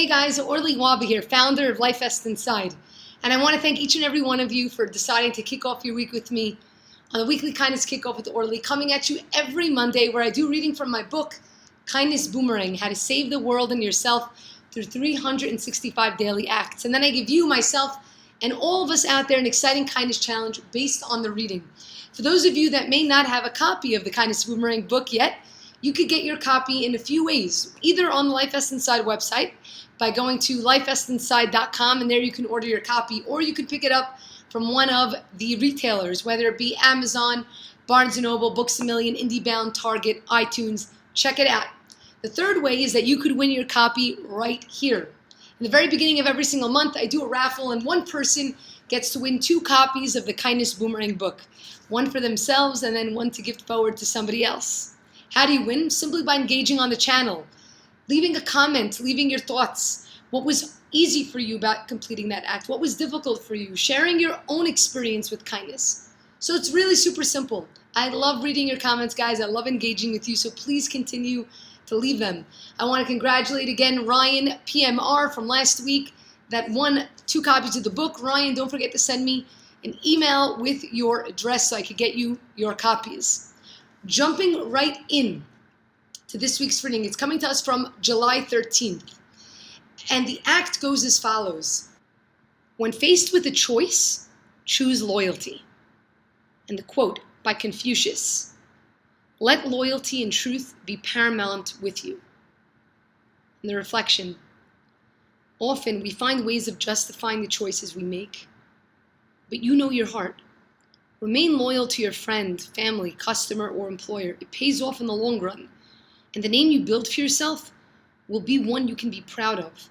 Hey guys, Orly here, founder of LifeVestInside. And I want to thank each and every one of you for deciding to kick off your week with me on the weekly Kindness Kickoff with Orly, coming at you every Monday where I do reading from my book, Kindness Boomerang, How to Save the World and Yourself through 365 Daily Acts. And then I give you, myself, and all of us out there an exciting kindness challenge based on the reading. For those of you that may not have a copy of the Kindness Boomerang book yet, you could get your copy in a few ways, either on the LifeVestInside website by going to LifeVestInside.com, and there you can order your copy, or you could pick it up from one of the retailers, whether it be Amazon, Barnes & Noble, Books A Million, IndieBound, Target, iTunes. Check it out. The third way is that you could win your copy right here. In the very beginning of every single month, I do a raffle, and one person gets to win 2 copies of the Kindness Boomerang book, one for themselves and then one to gift forward to somebody else. How do you win? Simply by engaging on the channel, leaving a comment, leaving your thoughts. What was easy for you about completing that act? What was difficult for you? Sharing your own experience with kindness. So it's really super simple. I love reading your comments, guys. I love engaging with you, so please continue to leave them. I want to congratulate again Ryan PMR from last week that won 2 copies of the book. Ryan, don't forget to send me an email with your address so I could get you your copies. Jumping right in to this week's reading. It's coming to us from July 13th. And the act goes as follows. When faced with a choice, choose loyalty. And the quote by Confucius. Let loyalty and truth be paramount with you. And the reflection. Often we find ways of justifying the choices we make. But you know your heart. Remain loyal to your friend, family, customer, or employer. It pays off in the long run. And the name you build for yourself will be one you can be proud of.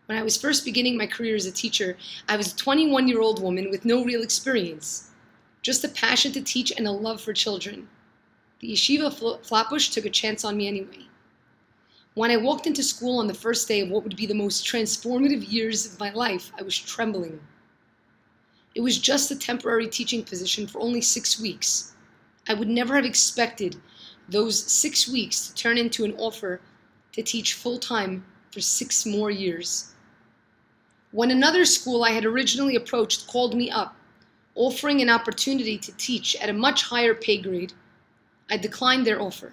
When I was first beginning my career as a teacher, I was a 21-year-old woman with no real experience, just a passion to teach and a love for children. The yeshiva Flatbush took a chance on me anyway. When I walked into school on the first day of what would be the most transformative years of my life, I was trembling. It was just a temporary teaching position for only 6 weeks. I would never have expected those 6 weeks to turn into an offer to teach full-time for 6 more years. When another school I had originally approached called me up, offering an opportunity to teach at a much higher pay grade, I declined their offer.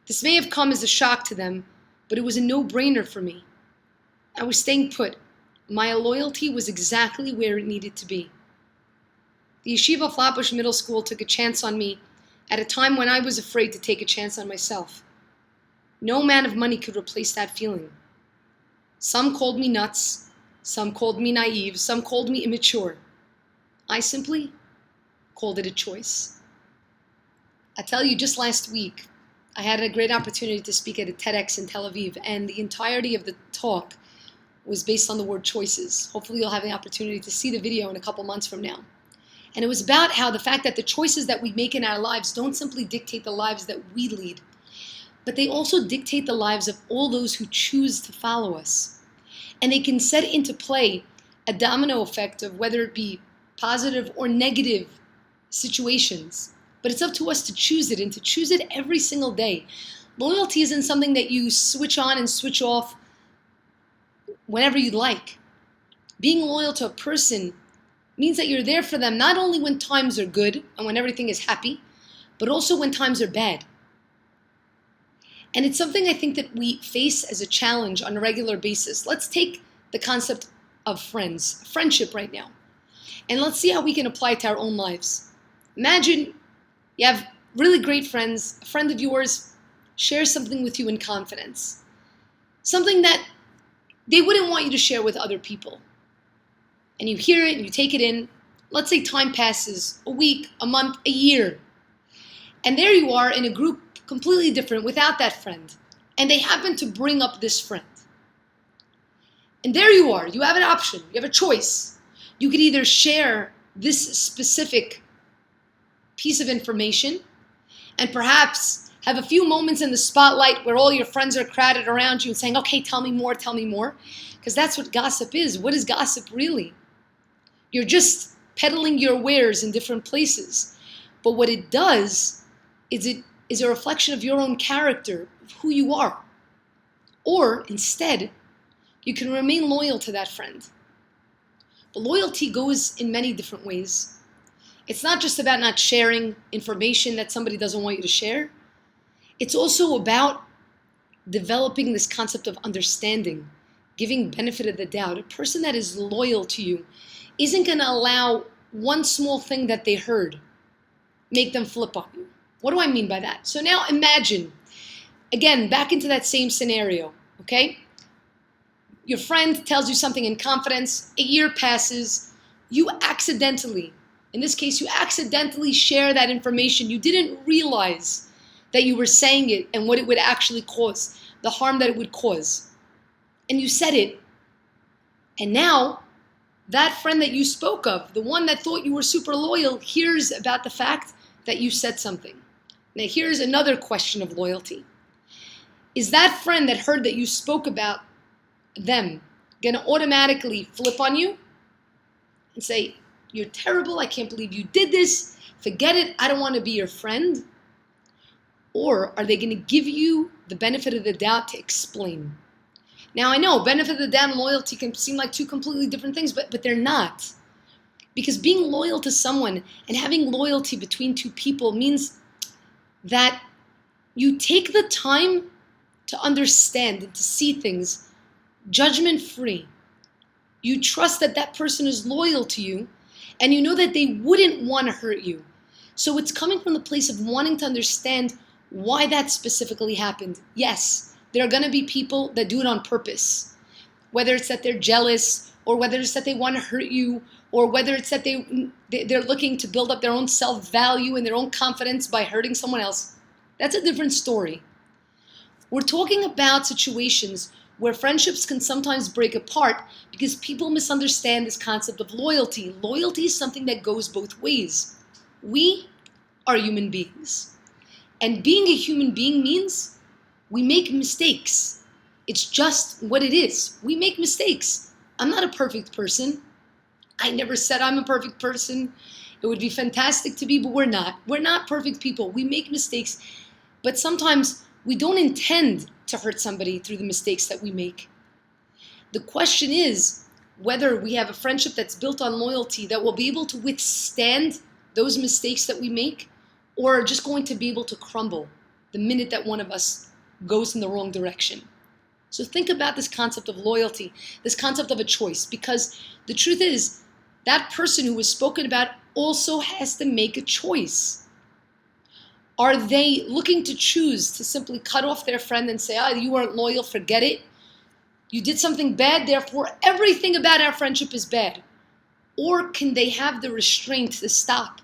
This may have come as a shock to them, but it was a no-brainer for me. I was staying put. My loyalty was exactly where it needed to be. The yeshiva Flatbush Middle School took a chance on me at a time when I was afraid to take a chance on myself. No amount of money could replace that feeling. Some called me nuts, some called me naive, some called me immature. I simply called it a choice. I tell you, just last week, I had a great opportunity to speak at a TEDx in Tel Aviv, and the entirety of the talk was based on the word choices. Hopefully you'll have the opportunity to see the video in a couple months from now. And it was about how the fact that the choices that we make in our lives don't simply dictate the lives that we lead, but they also dictate the lives of all those who choose to follow us. And they can set into play a domino effect of whether it be positive or negative situations. But it's up to us to choose it, and to choose it every single day. Loyalty isn't something that you switch on and switch off whenever you'd like. Being loyal to a person means that you're there for them not only when times are good and when everything is happy, but also when times are bad. And it's something I think that we face as a challenge on a regular basis. Let's take the concept of friendship right now, and let's see how we can apply it to our own lives. Imagine you have really great friends, a friend of yours shares something with you in confidence, something that they wouldn't want you to share with other people. And you hear it and you take it in. Let's say time passes, a week, a month, a year. And there you are in a group completely different without that friend. And they happen to bring up this friend. And there you are. You have an option. You have a choice. You could either share this specific piece of information and perhaps have a few moments in the spotlight where all your friends are crowded around you and saying, okay, tell me more, because that's what gossip is. What is gossip really? You're just peddling your wares in different places. But what it does is it is a reflection of your own character, of who you are. Or instead, you can remain loyal to that friend. But loyalty goes in many different ways. It's not just about not sharing information that somebody doesn't want you to share. It's also about developing this concept of understanding, giving benefit of the doubt. A person that is loyal to you isn't going to allow one small thing that they heard make them flip on you. What do I mean by that? So now imagine, again, back into that same scenario, okay? Your friend tells you something in confidence, a year passes, you accidentally, in this case, you accidentally share that information. You didn't realize that you were saying it and what it would actually cause, the harm that it would cause. And you said it, and now that friend that you spoke of, the one that thought you were super loyal, hears about the fact that you said something. Now here's another question of loyalty. Is that friend that heard that you spoke about them going to automatically flip on you and say, you're terrible, I can't believe you did this, forget it, I don't want to be your friend? Or are they going to give you the benefit of the doubt to explain? Now I know benefit of the doubt and loyalty can seem like two completely different things, but they're not. Because being loyal to someone and having loyalty between two people means that you take the time to understand and to see things judgment-free. You trust that that person is loyal to you, and you know that they wouldn't want to hurt you. So it's coming from the place of wanting to understand why that specifically happened. Yes, there are going to be people that do it on purpose, whether it's that they're jealous, or whether it's that they want to hurt you, or whether it's that they're looking to build up their own self-value and their own confidence by hurting someone else. That's a different story. We're talking about situations where friendships can sometimes break apart because people misunderstand this concept of loyalty. Loyalty is something that goes both ways. We are human beings. And being a human being means we make mistakes. It's just what it is. We make mistakes. I'm not a perfect person. I never said I'm a perfect person. It would be fantastic to be, but we're not. We're not perfect people. We make mistakes, but sometimes we don't intend to hurt somebody through the mistakes that we make. The question is whether we have a friendship that's built on loyalty that will be able to withstand those mistakes that we make, or are just going to be able to crumble the minute that one of us goes in the wrong direction. So think about this concept of loyalty, this concept of a choice, because the truth is that person who was spoken about also has to make a choice. Are they looking to choose to simply cut off their friend and say, you weren't loyal, forget it. You did something bad, therefore everything about our friendship is bad. Or can they have the restraint to stop,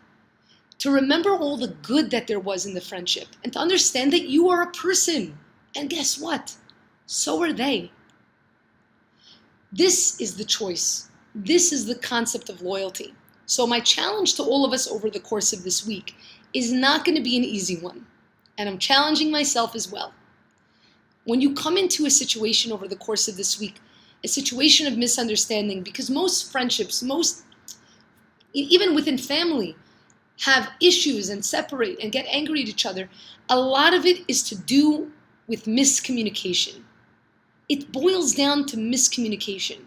to remember all the good that there was in the friendship, and to understand that you are a person. And guess what? So are they. This is the choice. This is the concept of loyalty. So my challenge to all of us over the course of this week is not going to be an easy one. And I'm challenging myself as well. When you come into a situation over the course of this week, a situation of misunderstanding, because most friendships, even within family, have issues and separate and get angry at each other, a lot of it is to do with miscommunication. It boils down to miscommunication.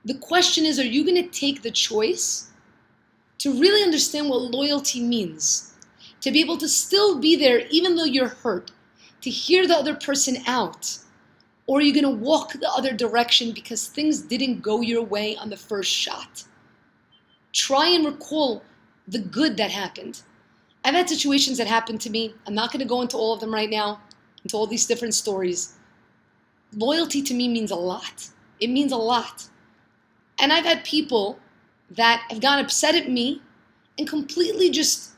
The question is, are you going to take the choice to really understand what loyalty means? To be able to still be there even though you're hurt, to hear the other person out? Or are you going to walk the other direction because things didn't go your way on the first shot? Try and recall the good that happened. I've had situations that happened to me. I'm not going to go into all of them right now, into all these different stories. Loyalty to me means a lot. It means a lot. And I've had people that have gotten upset at me and completely just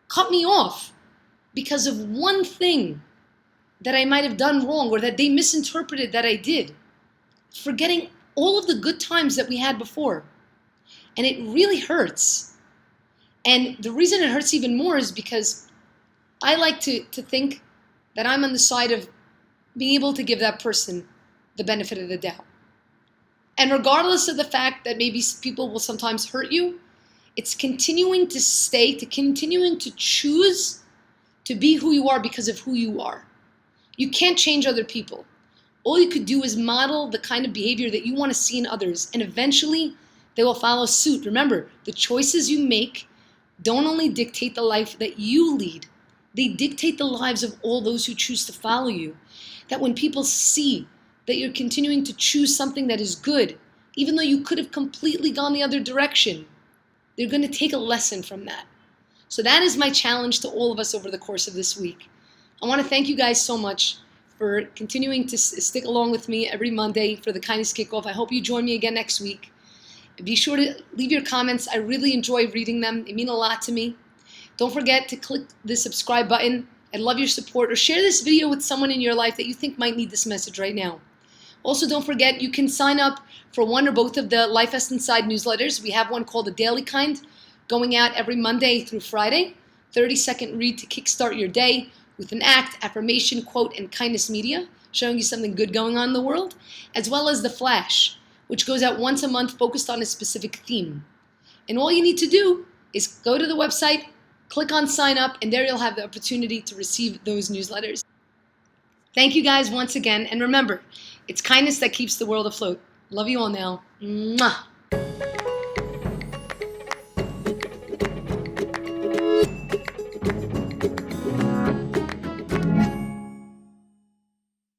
cut me off because of one thing that I might have done wrong or that they misinterpreted that I did, forgetting all of the good times that we had before. And it really hurts. And the reason it hurts even more is because I like to think that I'm on the side of being able to give that person the benefit of the doubt. And regardless of the fact that maybe people will sometimes hurt you, it's continuing to continuing to choose to be who you are because of who you are. You can't change other people. All you could do is model the kind of behavior that you want to see in others, and eventually they will follow suit. Remember, the choices you make don't only dictate the life that you lead, they dictate the lives of all those who choose to follow you. That when people see that you're continuing to choose something that is good, even though you could have completely gone the other direction, they're going to take a lesson from that. So that is my challenge to all of us over the course of this week. I want to thank you guys so much for continuing to stick along with me every Monday for the Kindness Kickoff. I hope you join me again next week. Be sure to leave your comments. I really enjoy reading them. They mean a lot to me. Don't forget to click the subscribe button. I'd love your support, or share this video with someone in your life that you think might need this message right now. Also, don't forget, you can sign up for one or both of the LifeVestInside newsletters. We have one called the Daily Kind, going out every Monday through Friday. 30-second read to kickstart your day with an act, affirmation, quote, and kindness media, showing you something good going on in the world, as well as the Flash, which goes out once a month focused on a specific theme. And all you need to do is go to the website, click on sign up, and there you'll have the opportunity to receive those newsletters. Thank you guys once again, and remember, it's kindness that keeps the world afloat. Love you all now. Mwah.